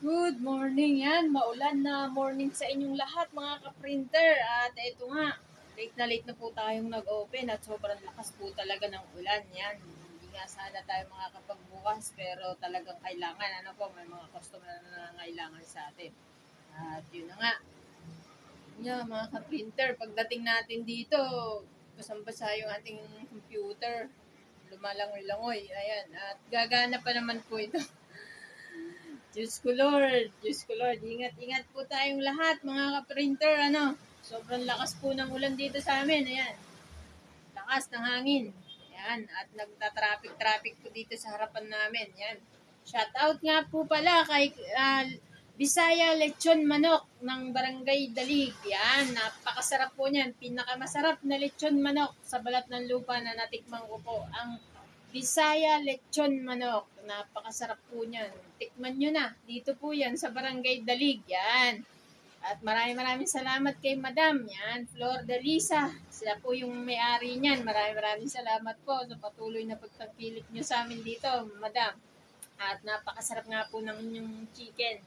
Good morning yan. Maulan na morning sa inyong lahat mga ka-printer. At ito nga, late na po tayong nag-open at sobrang lakas po talaga ng ulan. Yan. Hindi nga sana tayo makakapagbukas pero talagang kailangan. Ano po, may mga customer na nangailangan sa atin. At yun na nga. Yan mga ka-printer, pagdating natin dito, basang-basa yung ating computer. Lumalangoy-langoy. Ayan. At gagana pa naman po ito. Diyos ko Lord, Diyos ko Lord, ingat-ingat po tayong lahat mga ka-printer, ano. Sobrang lakas po ng ulan dito sa amin, ayan. Lakas ng hangin. Ayan, at nagta-traffic po dito sa harapan namin, ayan. Shout out nga po pala kay Bisaya Lechon Manok ng Barangay Dalig. Yan, napakasarap po niyan. Pinakamasarap na lechon manok sa balat ng lupa na natikman ko po. Ang Bisaya Lechon Manok. Napakasarap po niyan. Tikman nyo na. Dito po yan sa Barangay Dalig. Yan. At maraming salamat kay Madam. Yan, Flor de Lisa. Sila po yung may-ari niyan. Maraming salamat po sa patuloy na pagtangkilik nyo sa amin dito, Madam. At napakasarap nga po ng inyong chicken.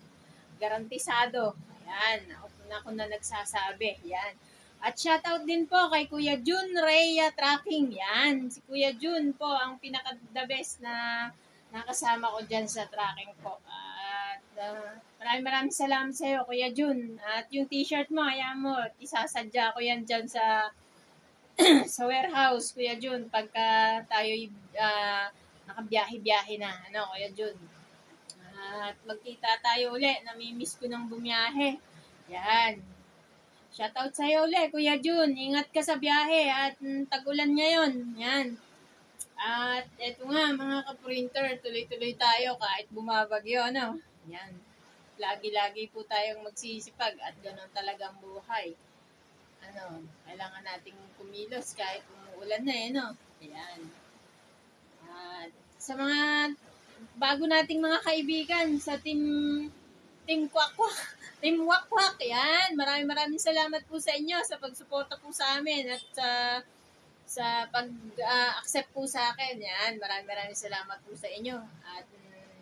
Garantisado. Yan. Ako na nagsasabi. Yan. At shoutout din po kay Kuya Jun Rhea Tracking. Yan. Si Kuya Jun po ang pinaka-the best na nakasama ko dyan sa tracking po. At maraming salamat sa iyo, Kuya Jun. At yung t-shirt mo, hayaan mo, isasadya ko yan dyan sa sa warehouse, Kuya Jun, pagka tayo nakabiyahe-biyahe na. Ano, Kuya Jun? At magkita tayo uli. Namimiss ko ng bumiyahe. Yan. Shoutout sa'yo uli, Kuya Jun. Ingat ka sa biyahe at tag-ulan ngayon. Yan. At eto nga, mga ka-printer, tuloy-tuloy tayo kahit bumabagyo, ano? Yan. Lagi-lagi po tayong magsisipag at ganoon talagang buhay. Ano, kailangan nating kumilos kahit umuulan na eh, no? Ayan. At sa mga bago nating mga kaibigan sa Team Kwakwak, Team Wakwak, yan. Maraming salamat po sa inyo sa pagsuporta po sa amin at sa pag-accept po sa akin. Yan, maraming salamat po sa inyo. At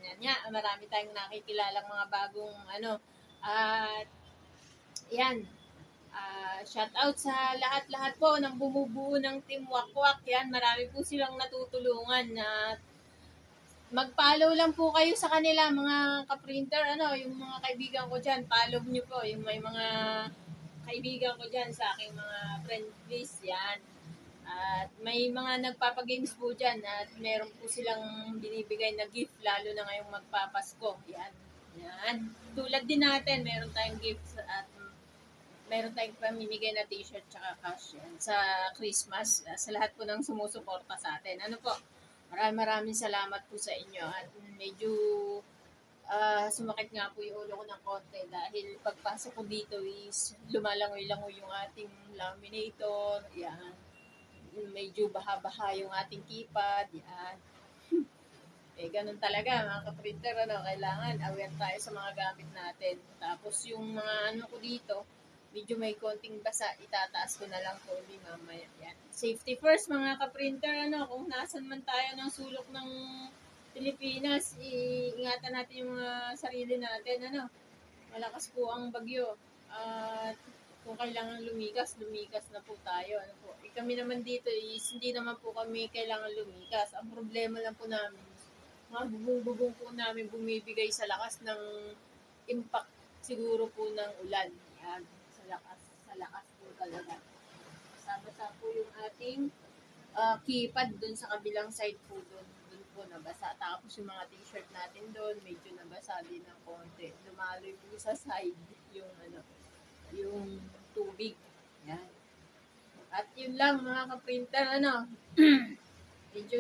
yan nga, marami tayong nakikilalang mga bagong at yan, shout out sa lahat-lahat po ng bumubuo ng Team Wakwak. Yan, marami po silang natutulungan na mag-follow lang po kayo sa kanila, mga ka-printer, yung mga kaibigan ko dyan, follow nyo po, yung may mga kaibigan ko dyan sa aking mga friend list, yan. At may mga nagpapagames po dyan at meron po silang binibigay na gift, lalo na ngayong magpapasko, yan. Yan. Tulad din natin, meron tayong gifts at meron tayong pamimigay na t-shirt tsaka cash yan sa Christmas sa lahat po ng sumusuporta sa atin. Ano po? Maraming salamat po sa inyo at medyo sumakit nga po yung ulo ko ng konti dahil pagpasok ko dito is lumalangoy-langoy yung ating laminator, yan. Medyo baha-baha yung ating keypad, yan. Eh, ganun talaga, mga ka-printer, kailangan aware tayo sa mga gamit natin. Tapos yung mga ko dito, medyo may konting basa, itataas ko na lang po ulit mamaya. Yan. Safety first, mga ka-printer, kung nasan man tayo ng sulok ng Pilipinas, iingatan natin yung mga sarili natin, Malakas po ang bagyo. At kung kailangan lumikas na po tayo. Kami naman dito is hindi naman po kami kailangan lumikas. Ang problema lang po namin, mga bubong-bubong po namin bumibigay sa lakas ng impact siguro po ng ulan. Yan, sa lakas po talaga. Basa-basa po yung ating keypad dun sa kabilang side po dun po nabasa. Tapos yung mga t-shirt natin dun, medyo nabasa din ng konti. Lumaloy po sa side yung yung tubig. Yan. At yun lang mga ka-printer, medyo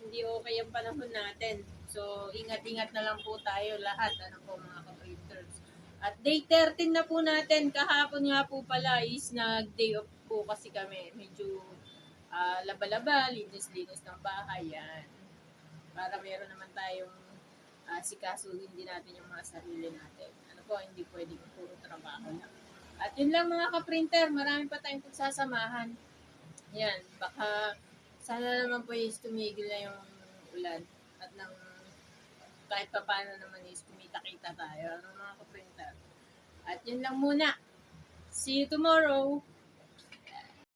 hindi okay ang panahon natin. So, ingat-ingat na lang po tayo lahat, mga ka-printers. At day 13 na po natin, kahapon nga po pala is nag-day off po kasi kami. Medyo laba-laba, linis-linis ng bahay, yan. Para meron naman tayong sikasuhin din natin yung mga sarili natin. Hindi pwedeng puro trabaho lang. At yun lang mga ka-printer, marami pa tayong pagsasamahan. Yan, baka sana naman po is tumigil na yung ulan at nang kahit pa paano naman is kumita-kita tayo. ng mga kaprinter. At yun lang muna. See you tomorrow.